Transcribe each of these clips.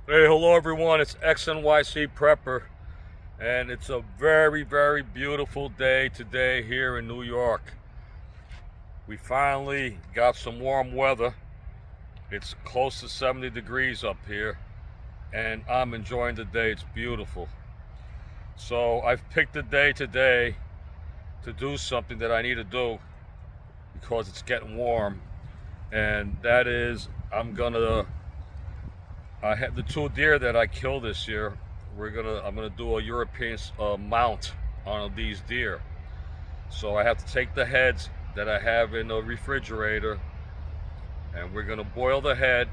Hey, hello everyone, it's XNYC Prepper, and it's a very, very beautiful day today here in New York. We finally got some warm weather. It's close to 70 degrees up here, and I'm enjoying the day. It's beautiful. So I've picked a day today to do something that I need to do because it's getting warm, and that is I have the two deer that I killed this year. I'm gonna do a European mount on these deer. So I have to take the heads that I have in the refrigerator, and we're gonna boil the head.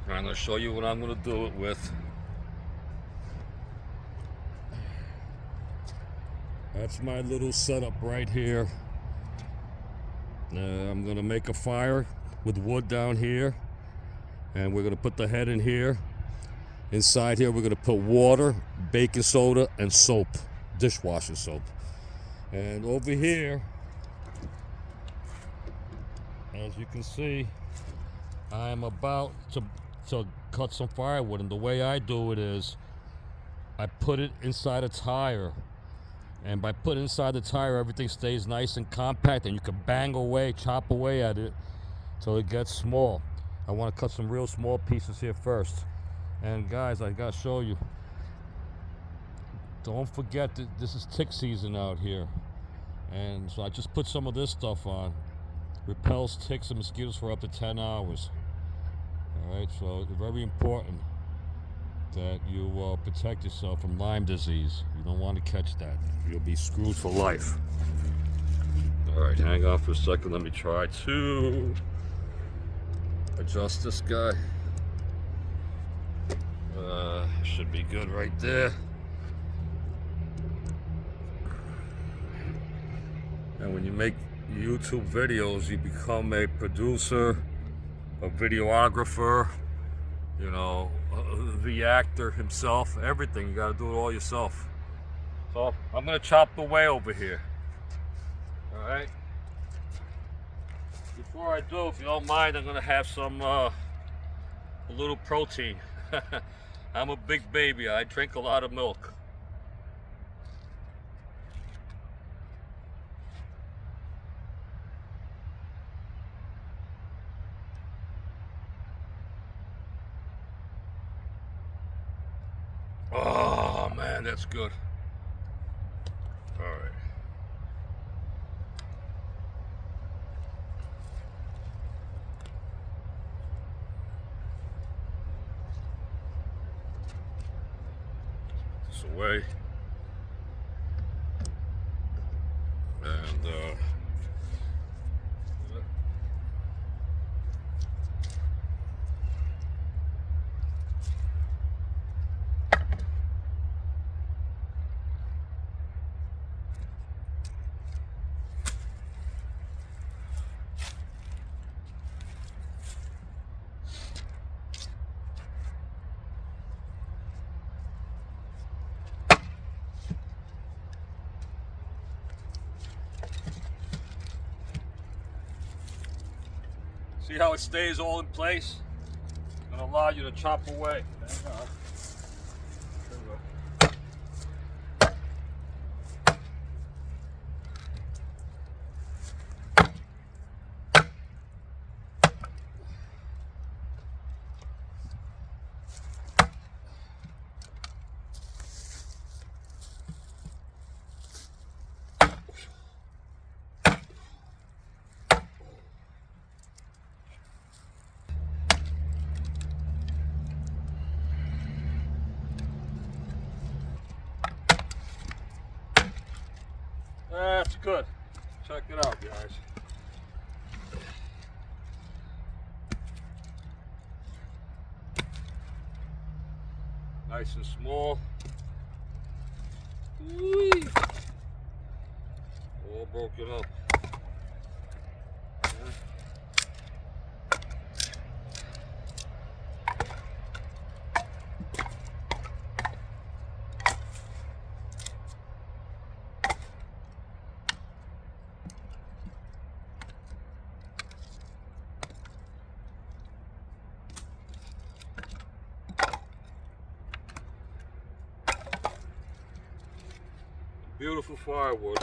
And I'm gonna show you what I'm gonna do it with. That's my little setup right here. I'm gonna make a fire with wood down here, and we're gonna put the head in here. Inside here, we're gonna put water, baking soda, and soap, dishwashing soap. And over here, as you can see, I'm about to cut some firewood, and the way I do it is I put it inside a tire, and by putting inside the tire, everything stays nice and compact, and you can bang away, chop away at it till it gets small. I want to cut some real small pieces here first. And guys, I gotta show you, don't forget that this is tick season out here, and so I just put some of this stuff on. Repels ticks and mosquitoes for up to 10 hours. Alright, so it's very important that you protect yourself from Lyme disease. You don't want to catch that. You'll be screwed for life. Alright, hang on for a second. Let me try to adjust this guy. Should be good right there. And when you make YouTube videos, you become a producer, a videographer, you know, the actor himself, everything. You got to do it all yourself. So I'm going to chop away over here. All right. Before I do, if you don't mind, I'm going to have some a little protein. I'm a big baby. I drink a lot of milk. Oh man, that's good. All right. This away. And see how it stays all in place? It's going to allow you to chop away. Hang on. There we go. That's good. Check it out, guys. Nice and small. Whee! All broken up. Yeah. Beautiful firewood.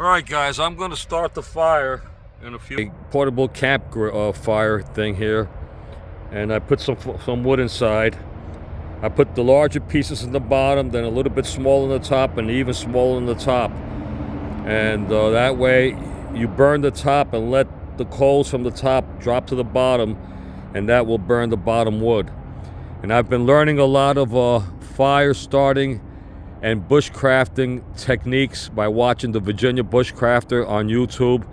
All right, guys, I'm going to start the fire in a few. Portable camp fire thing here, and I put some wood inside. I put the larger pieces in the bottom, then a little bit smaller on the top, and even smaller on the top. And that way, you burn the top and let the coals from the top drop to the bottom, and that will burn the bottom wood. And I've been learning a lot of fire starting and bushcrafting techniques by watching the Virginia Bushcrafter on YouTube.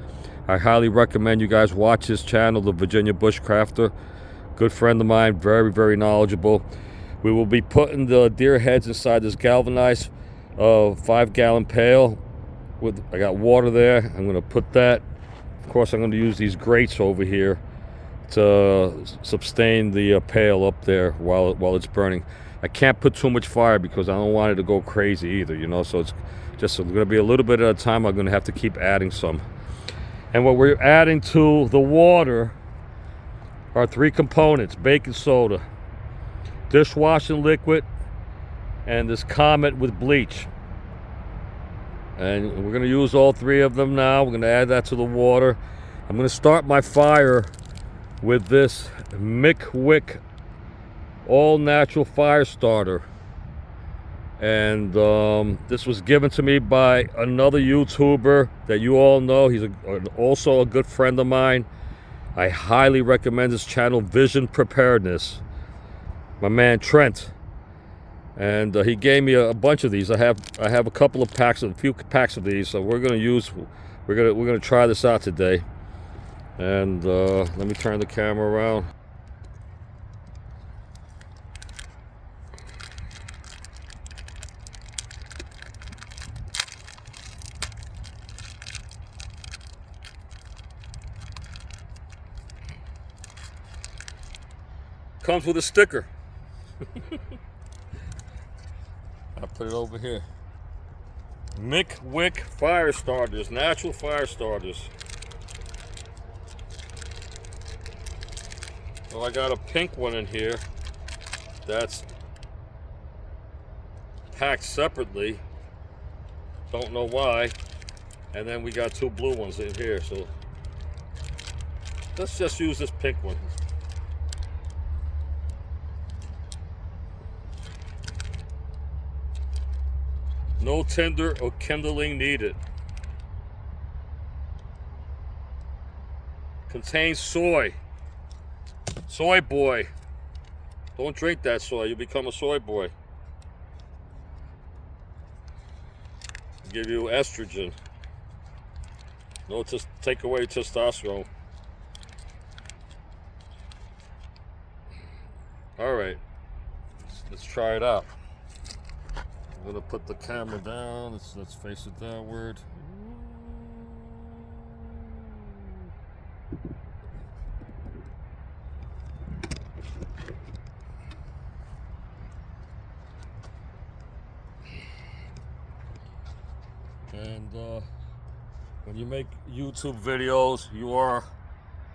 I highly recommend you guys watch his channel, the Virginia Bushcrafter. Good friend of mine, very, very knowledgeable. We will be putting the deer heads inside this galvanized 5-gallon pail. I got water there. I'm gonna put that. Of course, I'm gonna use these grates over here to sustain the pail up there while it's burning. I can't put too much fire because I don't want it to go crazy either, you know, so it's just going to be a little bit at a time. I'm going to have to keep adding some. And what we're adding to the water are 3 components: baking soda, dishwashing liquid, and this Comet with bleach. And we're going to use all 3 of them now. We're going to add that to the water. I'm going to start my fire with this Wick all natural fire starter, and this was given to me by another YouTuber that you all know. He's also a good friend of mine. I highly recommend his channel, Vision Preparedness, my man Trent. And he gave me a bunch of these. I have a few packs of these, so we're gonna try this out today. And let me turn the camera around. Comes with a sticker. I'll put it over here. Wick fire starters, natural fire starters. Well, I got a pink one in here that's packed separately. Don't know why. And then we got 2 blue ones in here, so let's just use this pink one. No tinder or kindling needed. Contains soy. Soy boy. Don't drink that soy, you become a soy boy. Give you estrogen. No, just take away testosterone. All right, let's try it out. I'm gonna put the camera down. Let's face it downward. And when you make YouTube videos, you are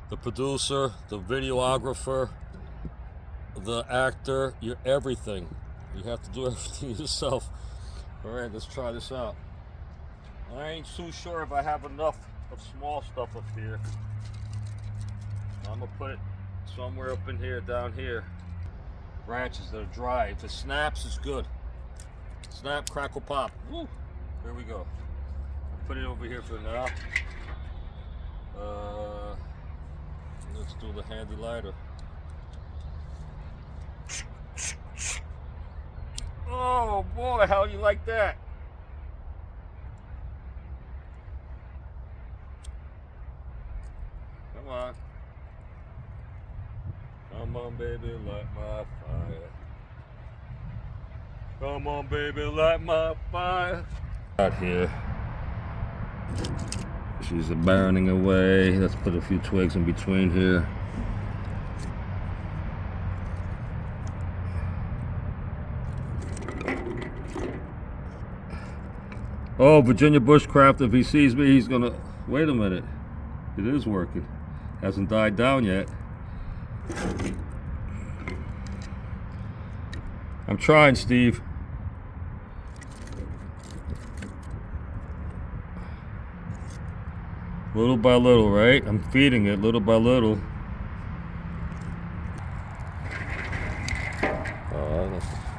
the producer, the videographer, the actor, you're everything. You have to do everything yourself. All right, let's try this out. I ain't too sure if I have enough of small stuff up here. I'm gonna put it somewhere up in here, down here. Branches that are dry. If it snaps, it's good. Snap, crackle, pop. Woo! There we go. I'll put it over here for now. Let's do the handy lighter. Oh boy, how do you like that? baby, light my fire. Come on, baby, light my fire. Out here. She's barrening away. Let's put a few twigs in between here. Oh, Virginia Bushcraft, if he sees me, he's gonna... Wait a minute. It is working. Hasn't died down yet. I'm trying, Steve. Little by little, right? I'm feeding it little by little.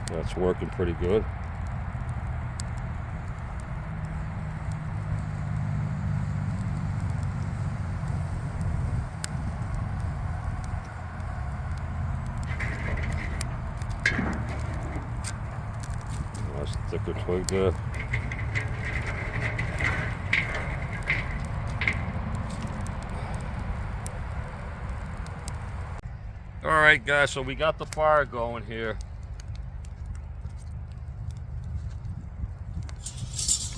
That's working pretty good. Nice thicker twig there. Alright guys, so we got the fire going here.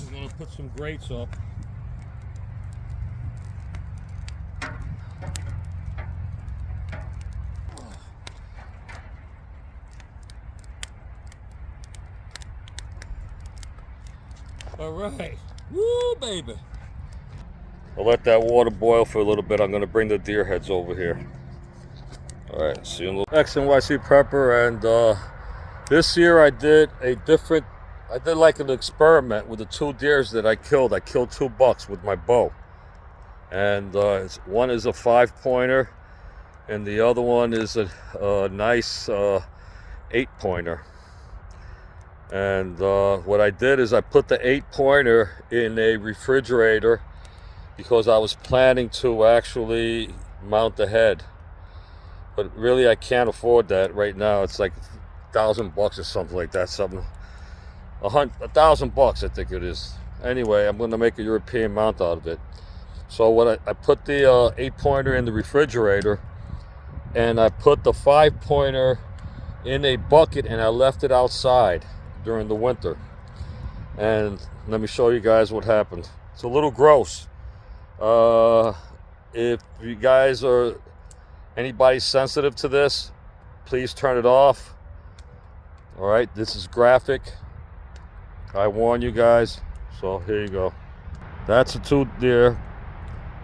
We're going to put some grates up. Alright, woo baby. I'll let that water boil for a little bit. I'm going to bring the deer heads over here. Alright, see you in a little. XNYC Prepper, and this year I did like an experiment with the 2 deers that I killed. I killed 2 bucks with my bow. And one is a 5-pointer, and the other one is a nice 8-pointer. And what I did is I put the 8-pointer in a refrigerator because I was planning to actually mount the head. But really, I can't afford that right now. It's like $1,000 or something like that. $1,000, I think it is. Anyway, I'm going to make a European mount out of it. So what I put the 8-pointer in the refrigerator, and I put the 5-pointer in a bucket, and I left it outside during the winter. And let me show you guys what happened. It's a little gross. If you guys are anybody sensitive to this, please turn it off. All right, this is graphic. I warn you guys. So here you go. That's a 2 deer.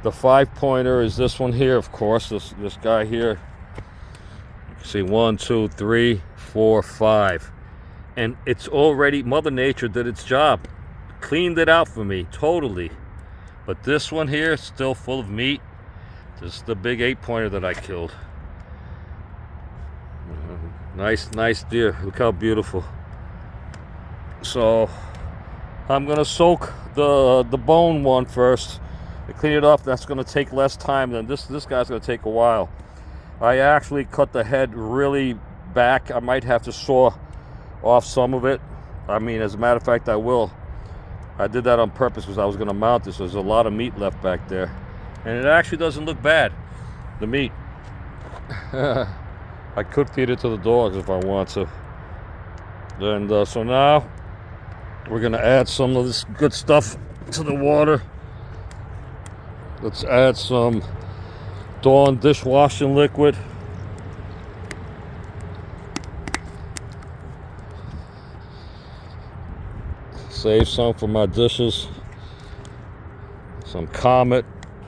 The 5-pointer is this one here, of course. This guy here. You can see 1, 2, 3, 4, 5, and it's already, Mother Nature did its job, cleaned it out for me totally. But this one here is still full of meat. This is the big 8-pointer that I killed. Nice deer. Look how beautiful. So I'm gonna soak the bone one first to clean it off. That's gonna take less time than this guy's gonna take a while. I actually cut the head really back. I might have to saw off some of it. I mean, as a matter of fact, I will. I did that on purpose because I was gonna mount this. There's a lot of meat left back there. And it actually doesn't look bad, the meat. I could feed it to the dogs if I want to. And so now we're gonna add some of this good stuff to the water. Let's add some Dawn dishwashing liquid. Save some for my dishes. Some Comet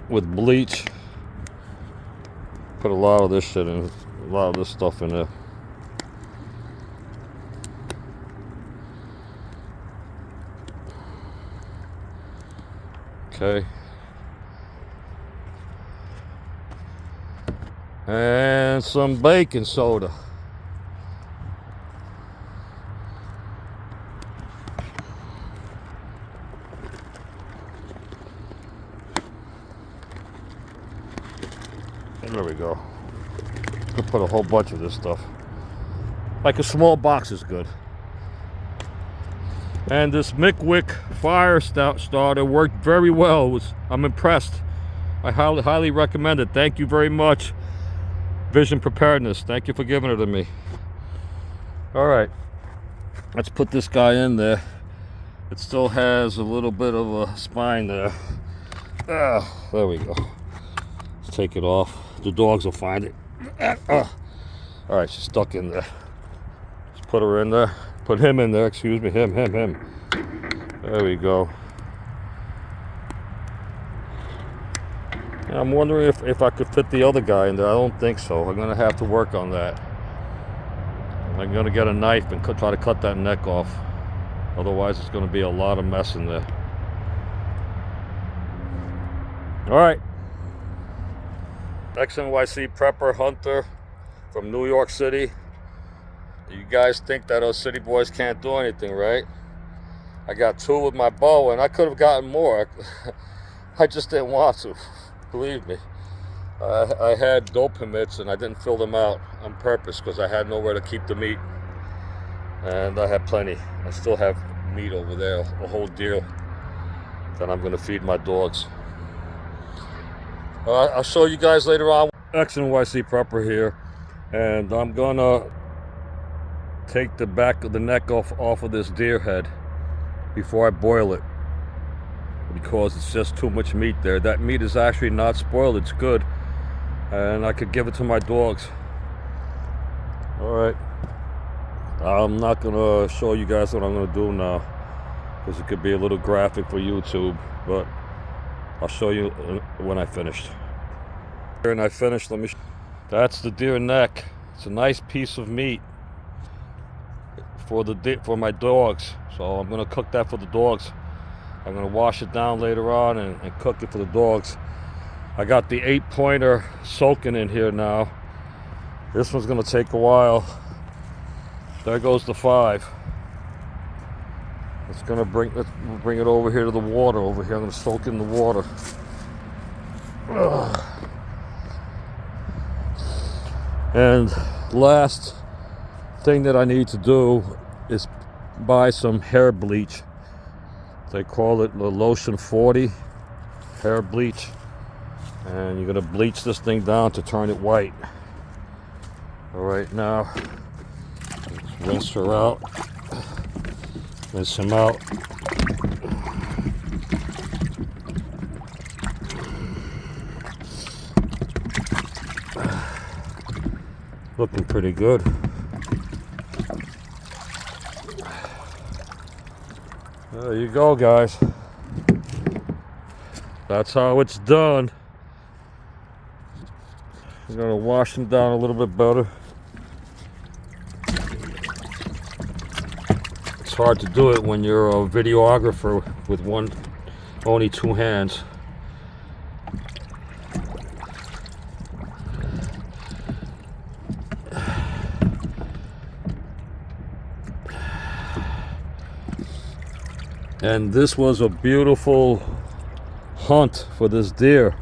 with bleach. Put a lot of this shit in, a lot of this stuff in there. Okay. And some baking soda. There we go. Could put a whole bunch of this stuff. Like a small box is good. And this Mickwick fire starter worked very well. I'm impressed. I highly recommend it. Thank you very much. Vision Preparedness. Thank you for giving it to me. All right, let's put this guy in there. It still has a little bit of a spine there. There we go. Let's take it off. The dogs will find it. All right, she's stuck in there. Let's put her in there. Put him in there, excuse me, him. There we go. And I'm wondering if I could fit the other guy in there. I don't think so. I'm gonna have to work on that. I'm gonna get a knife and try to cut that neck off. Otherwise, it's gonna be a lot of mess in there. All right. XNYC prepper hunter from New York City. You guys think that us city boys can't do anything, right? I got 2 with my bow, and I could have gotten more. I just didn't want to. Believe me. I had doe permits, and I didn't fill them out on purpose because I had nowhere to keep the meat. And I had plenty. I still have meat over there, a whole deer that I'm going to feed my dogs. I'll show you guys later on. XNYC prepper here, and I'm gonna take the back of the neck off of this deer head before I boil it, because it's just too much meat there. That meat is actually not spoiled, it's good, and I could give it to my dogs. All right, I'm not gonna show you guys what I'm gonna do now because it could be a little graphic for YouTube, but I'll show you when I finished. And I finished, that's the deer neck. It's a nice piece of meat for my dogs. So I'm gonna cook that for the dogs. I'm gonna wash it down later on and cook it for the dogs. I got the 8-pointer soaking in here now. This one's gonna take a while. There goes the 5. Let's bring it over here to the water over here. I'm gonna soak in the water. Ugh. And last thing that I need to do is buy some hair bleach. They call it the Lotion 40 hair bleach. And you're gonna bleach this thing down to turn it white. All right, now let's rinse her out. Rinse him out. Looking pretty good. There you go, guys. That's how it's done. I'm gonna wash them down a little bit better. It's hard to do it when you're a videographer with only 2 hands. And this was a beautiful hunt for this deer.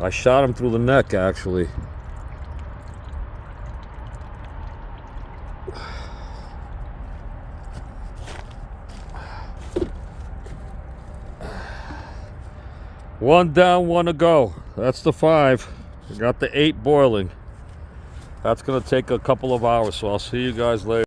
I shot him through the neck, actually. One down, 1 to go. That's the 5. We got the 8 boiling. That's gonna take a couple of hours, so I'll see you guys later.